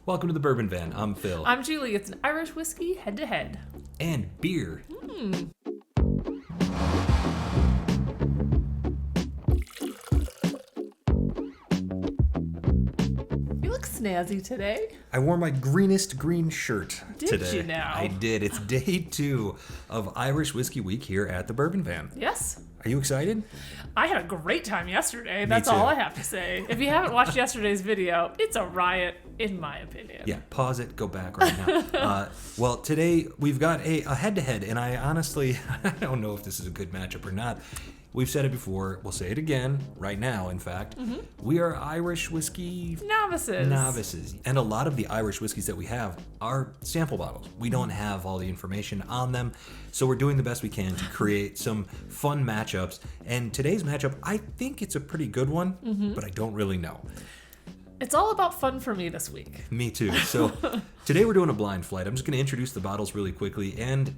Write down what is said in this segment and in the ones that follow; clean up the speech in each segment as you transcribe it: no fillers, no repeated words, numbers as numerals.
Welcome to the Bourbon Van. I'm Phil. I'm Julie. It's an Irish whiskey head-to-head. And beer. You look snazzy today. I wore my greenest green shirt today. Did you now? I did. It's day 2 of Irish Whiskey Week here at the Bourbon Van. Yes. Are you excited? I had a great time yesterday. That's too. all I have to say. If you haven't watched yesterday's video, it's a riot, in my opinion. Yeah, pause it, go back right now. Well, today we've got a head-to-head, and I honestly, I don't know if this is a good matchup or not. We've said it before, we'll say it again, right now, in fact. We are Irish whiskey novices. And a lot of the Irish whiskeys that we have are sample bottles. We don't have all the information on them, so we're doing the best we can to create some fun matchups. And today's matchup, I think it's a pretty good one, but I don't really know. It's all about fun for me this week. Me too. So today we're doing a blind flight. I'm just going to introduce the bottles really quickly, and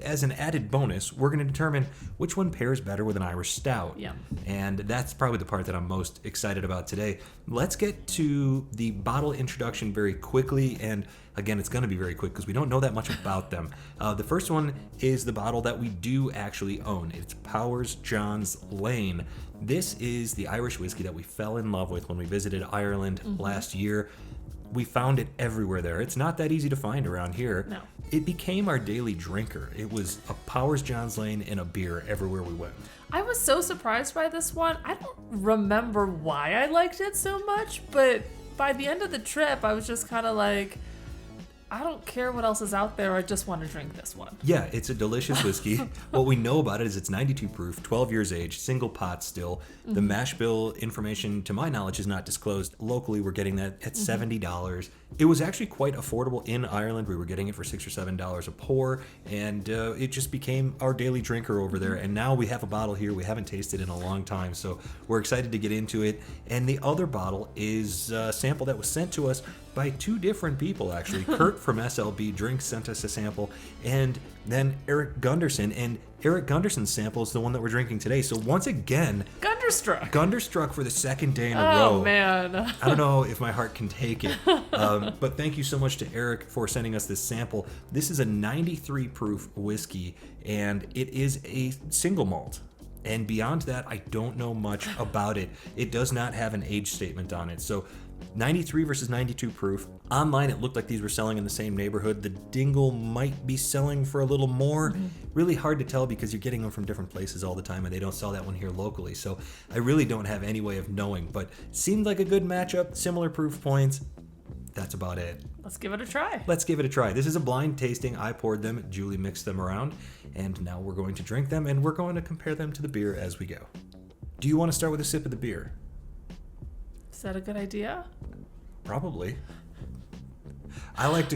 as an added bonus, we're going to determine which one pairs better with an Irish stout. Yeah. And that's probably the part that I'm most excited about today. Let's get to the bottle introduction very quickly, and again, it's going to be very quick because we don't know that much about them. The first one is the bottle that we do actually own. It's Powers John's Lane. This is the Irish whiskey that we fell in love with when we visited Ireland last year. We found it everywhere there. It's not that easy to find around here. No. It became our daily drinker. It was a Powers John's Lane and a beer everywhere we went. I was so surprised by this one. I don't remember why I liked it so much, but by the end of the trip, I was just kind of like, I don't care what else is out there. I just want to drink this one. Yeah, it's a delicious whiskey. What we know about it is it's 92 proof, 12 years age, single pot still. The mash bill information, to my knowledge, is not disclosed. Locally, we're getting that at $70. It was actually quite affordable in Ireland. We were getting it for $6 or $7 a pour, and it just became our daily drinker over there. And now we have a bottle here we haven't tasted in a long time, so we're excited to get into it. And the other bottle is a sample that was sent to us by 2 different people, actually. Kurt from SLB Drinks sent us a sample, and then Eric Gunderson. And Eric Gunderson's sample is the one that we're drinking today. So once again, Gunderstruck for the second day in a row. Oh, man. I don't know if my heart can take it. But thank you so much to Eric for sending us this sample. This is a 93 proof whiskey, and it is a single malt. And beyond that, I don't know much about it. It does not have an age statement on it. So 93 versus 92 proof. Online, it looked like these were selling in the same neighborhood. The Dingle might be selling for a little more. Really hard to tell because you're getting them from different places all the time, and they don't sell that one here locally. So I really don't have any way of knowing, but seemed like a good matchup, similar proof points. That's about it. Let's give it a try. Let's give it a try. This is a blind tasting. I poured them, Julie mixed them around, and now we're going to drink them, and we're going to compare them to the beer as we go. Do you want to start with a sip of the beer? Is that a good idea? Probably. I like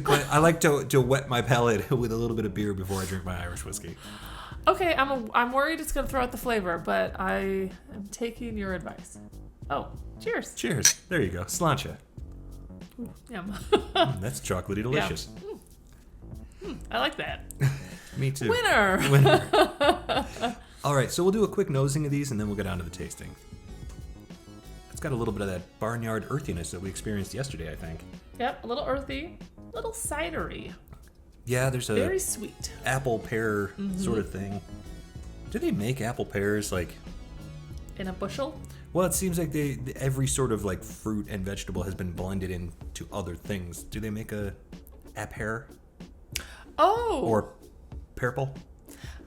to wet my palate with a little bit of beer before I drink my Irish whiskey. Okay, I'm worried it's going to throw out the flavor, but I am taking your advice. Oh, cheers. Cheers. There you go. Sláinte. Yum. That's chocolatey delicious. Yeah. I like that. Me too. Winner. All right, so we'll do a quick nosing of these, and then we'll get on to the tasting. It's got a little bit of that barnyard earthiness that we experienced yesterday, I think. Yep, a little earthy, a little cidery. Yeah, there's a very sweet apple pear sort of thing. Do they make apple pears like in a bushel? Well, it seems like every sort of like fruit and vegetable has been blended into other things. Do they make a pear? Oh. Or purple?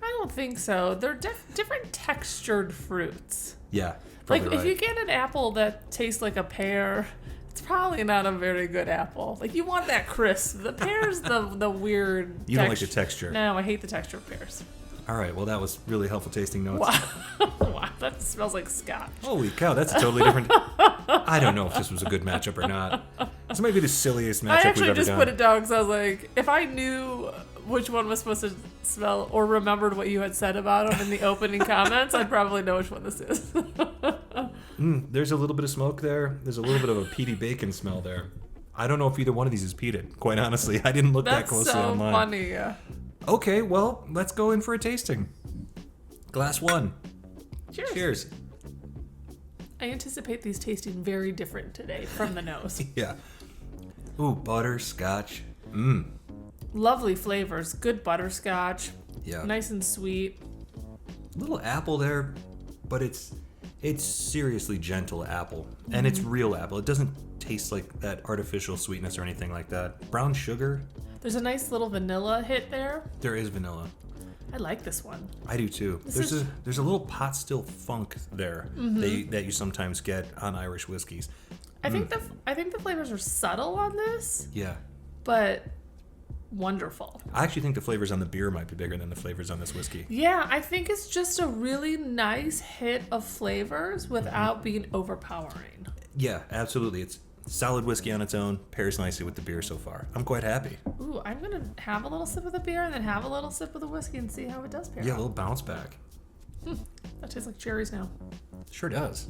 I don't think so. They're different textured fruits. Yeah. Like right. If you get an apple that tastes like a pear, it's probably not a very good apple. Like you want that crisp. The pear's the weird. You don't like the texture. No, I hate the texture of pears. All right. Well, that was really helpful tasting notes. Wow, that smells like scotch. Holy cow, that's a totally different. I don't know if this was a good matchup or not. This might be the silliest matchup we've ever done. I actually just put it down because I was like, if I knew which one was supposed to smell or remembered what you had said about them in the opening comments, I'd probably know which one this is. There's a little bit of smoke there. There's a little bit of a peaty bacon smell there. I don't know if either one of these is peated, quite honestly. I didn't look that closely online. That's so funny, yeah. Okay, well, let's go in for a tasting. Glass 1. Cheers. Cheers. I anticipate these tasting very different today from the nose. Yeah. Ooh, butterscotch. Lovely flavors. Good butterscotch. Yeah. Nice and sweet. Little apple there, but it's seriously gentle apple. And it's real apple. It doesn't taste like that artificial sweetness or anything like that. Brown sugar. There's a nice little vanilla hit there. There is vanilla. I like this one. I do too. There's a little pot still funk there that you sometimes get on Irish whiskeys. I think the flavors are subtle on this, Yeah. but wonderful. I actually think the flavors on the beer might be bigger than the flavors on this whiskey. Yeah, I think it's just a really nice hit of flavors without being overpowering. Yeah, absolutely. It's solid whiskey on its own, pairs nicely with the beer so far. I'm quite happy. Ooh, I'm gonna have a little sip of the beer and then have a little sip of the whiskey and see how it does pair. Yeah, a out. little bounce back. That tastes like cherries now. Sure does.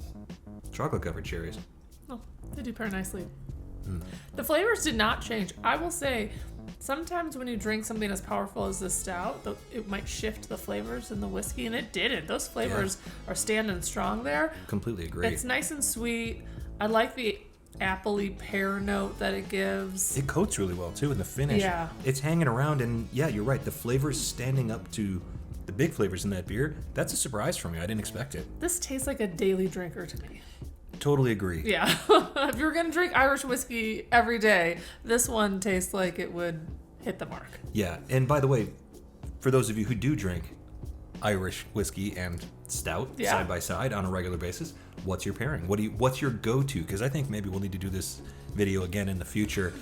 Chocolate covered cherries. Oh, they do pair nicely. The flavors did not change. I will say, sometimes when you drink something as powerful as this stout, it might shift the flavors in the whiskey, and it didn't. Those flavors are standing strong there. Completely agree. It's nice and sweet. I like the appley pear note that it gives. It coats really well too in the finish. Yeah. It's hanging around, and yeah, you're right. The flavors standing up to the big flavors in that beer, that's a surprise for me. I didn't expect it. This tastes like a daily drinker to me. Totally agree. Yeah. If you're going to drink Irish whiskey every day, this one tastes like it would hit the mark. Yeah, and by the way, for those of you who do drink Irish whiskey and stout side by side on a regular basis, what's your pairing? What's your go-to? Because I think maybe we'll need to do this video again in the future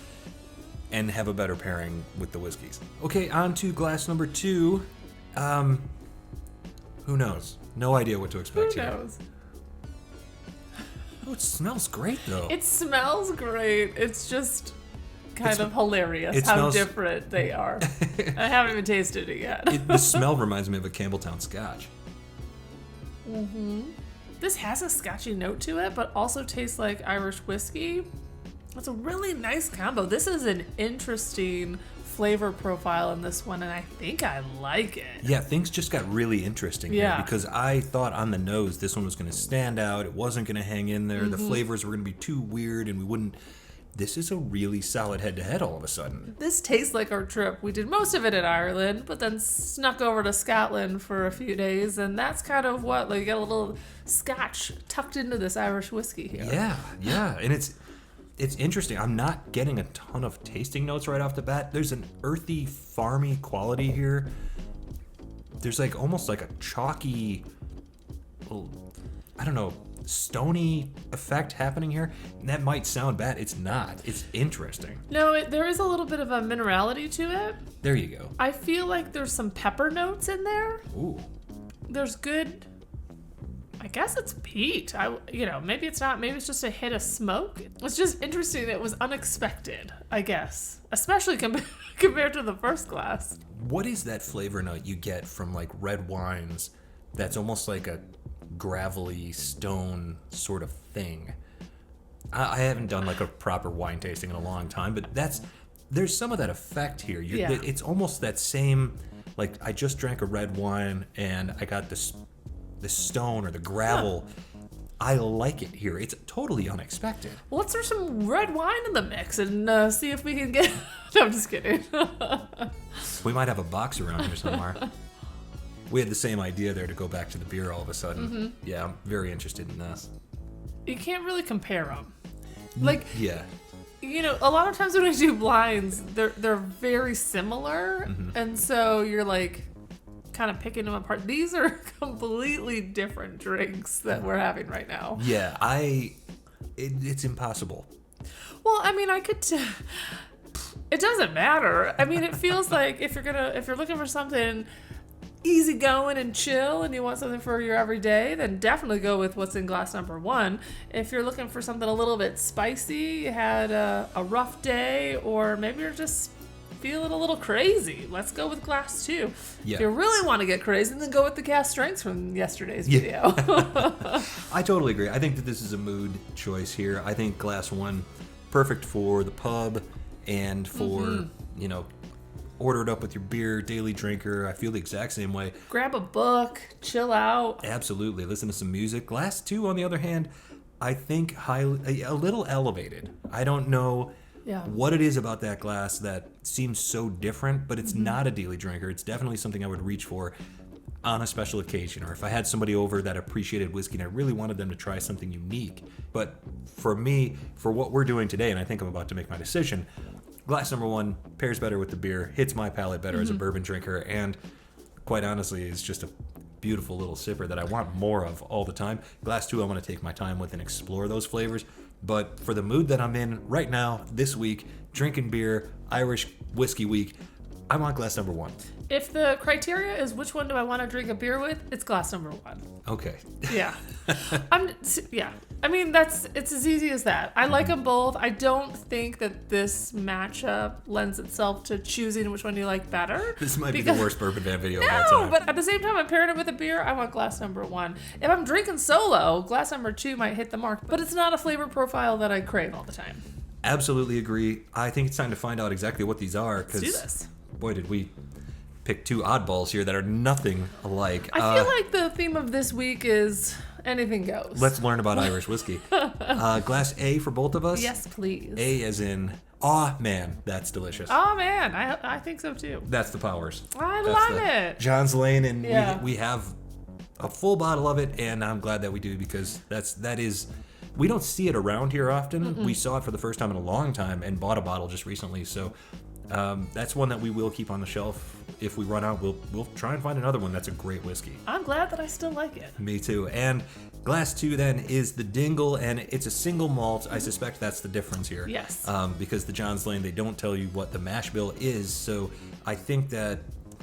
and have a better pairing with the whiskeys. Okay, on to glass number 2. Who knows? No idea what to expect Who here. knows? Oh, it smells great though. It smells great. It's just kind of hilarious it how smells- different they are. I haven't even tasted it yet. The smell reminds me of a Campbelltown Scotch. This has a scotchy note to it, but also tastes like Irish whiskey. It's a really nice combo. This is an interesting flavor profile in this one, and I think I like it. Yeah, things just got really interesting here Yeah. because I thought on the nose this one was going to stand out. It wasn't going to hang in there. The flavors were going to be too weird, and we wouldn't. This is a really solid head-to-head all of a sudden. This tastes like our trip. We did most of it in Ireland, but then snuck over to Scotland for a few days, and that's kind of what, like, you got a little scotch tucked into this Irish whiskey here. Yeah, and it's interesting. I'm not getting a ton of tasting notes right off the bat. There's an earthy, farmy quality here. There's like almost like a chalky, I don't know, stony effect happening here. And that might sound bad. It's not. It's interesting. No, there is a little bit of a minerality to it. There you go. I feel like there's some pepper notes in there. Ooh. There's good, I guess it's peat. Maybe it's not. Maybe it's just a hit of smoke. It's just interesting. It was unexpected, I guess, especially compared to the first glass. What is that flavor note you get from like red wines that's almost like a gravelly stone sort of thing? I haven't done like a proper wine tasting in a long time, but there's some of that effect here. It's almost that same, like I just drank a red wine and I got the stone or the gravel. I like it here. It's totally unexpected. Well, let's throw some red wine in the mix and see if we can get... No, I'm just kidding. We might have a box around here somewhere. We had the same idea there to go back to the beer all of a sudden. Yeah, I'm very interested in this. You can't really compare them. Like, Yeah. a lot of times when we do blinds, they're very similar, and so you're like kind of picking them apart. These are completely different drinks that we're having right now. Yeah, it's impossible. Well, I mean, it doesn't matter. I mean, it feels like if you're looking for something easy going and chill and you want something for your everyday, then definitely go with what's in glass number 1. If you're looking for something a little bit spicy, you had a rough day, or maybe you're just feeling a little crazy, let's go with glass 2. Yeah. If you really want to get crazy, then go with the cast strengths from yesterday's video. I totally agree. I think that this is a mood choice here. I think glass 1, perfect for the pub and for, order it up with your beer, daily drinker. I feel the exact same way. Grab a book, chill out. Absolutely. Listen to some music. Glass 2, on the other hand, I think a little elevated. I don't know Yeah. what it is about that glass that seems so different, but it's not a daily drinker. It's definitely something I would reach for on a special occasion, or if I had somebody over that appreciated whiskey and I really wanted them to try something unique. But for me, for what we're doing today, and I think I'm about to make my decision, glass number 1 pairs better with the beer, hits my palate better as a bourbon drinker, and quite honestly is just a beautiful little sipper that I want more of all the time. Glass 2 I want to take my time with and explore those flavors. But for the mood that I'm in right now, this week, drinking beer, Irish whiskey week, I want glass number 1. If the criteria is which one do I want to drink a beer with, it's glass number 1. Okay. Yeah. I mean, it's as easy as that. I like them both. I don't think that this matchup lends itself to choosing which one you like better. This might be the worst Bourbon Van video of all No, time. but at the same time, I'm pairing it with a beer. I want glass number 1. If I'm drinking solo, glass number 2 might hit the mark, but it's not a flavor profile that I crave all the time. Absolutely agree. I think it's time to find out exactly what these are. Let's do this. Boy, did we pick 2 oddballs here that are nothing alike. I feel like the theme of this week is anything goes. Let's learn about Irish whiskey. Glass A for both of us? Yes, please. A as in, aw, man, that's delicious. Oh, man. I think so, too. That's the Powers. I love it. John's Lane, and Yeah. we have a full bottle of it, and I'm glad that we do because that is... We don't see it around here often. We saw it for the first time in a long time and bought a bottle just recently. So that's one that we will keep on the shelf. If we run out, we'll try and find another one that's a great whiskey. I'm glad that I still like it. Me too. And glass 2 then is the Dingle, and it's a single malt. I suspect that's the difference here. Yes. Because the John's Lane, they don't tell you what the mash bill is. So I think that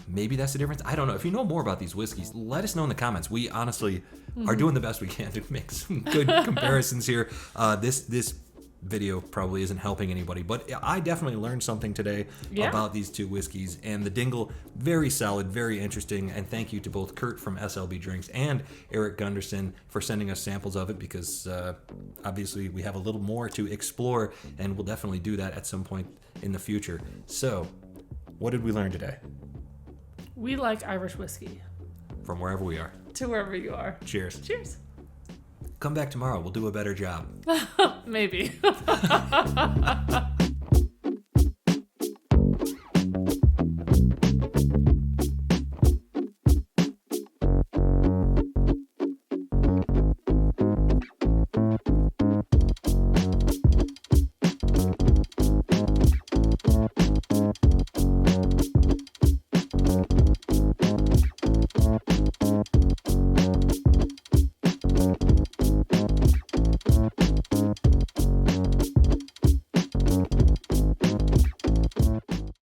maybe that's the difference. I don't know. If you know more about these whiskeys, let us know in the comments. We honestly are doing the best we can to make some good comparisons here. This video probably isn't helping anybody, but I definitely learned something today about these 2 whiskeys. And the Dingle, very solid, very interesting. And thank you to both Kurt from SLB Drinks and Eric Gunderson for sending us samples of it, because obviously we have a little more to explore, and we'll definitely do that at some point in the future. So, what did we learn today? We like Irish whiskey. From wherever we are. To wherever you are. Cheers. Cheers. Come back tomorrow. We'll do a better job. Maybe.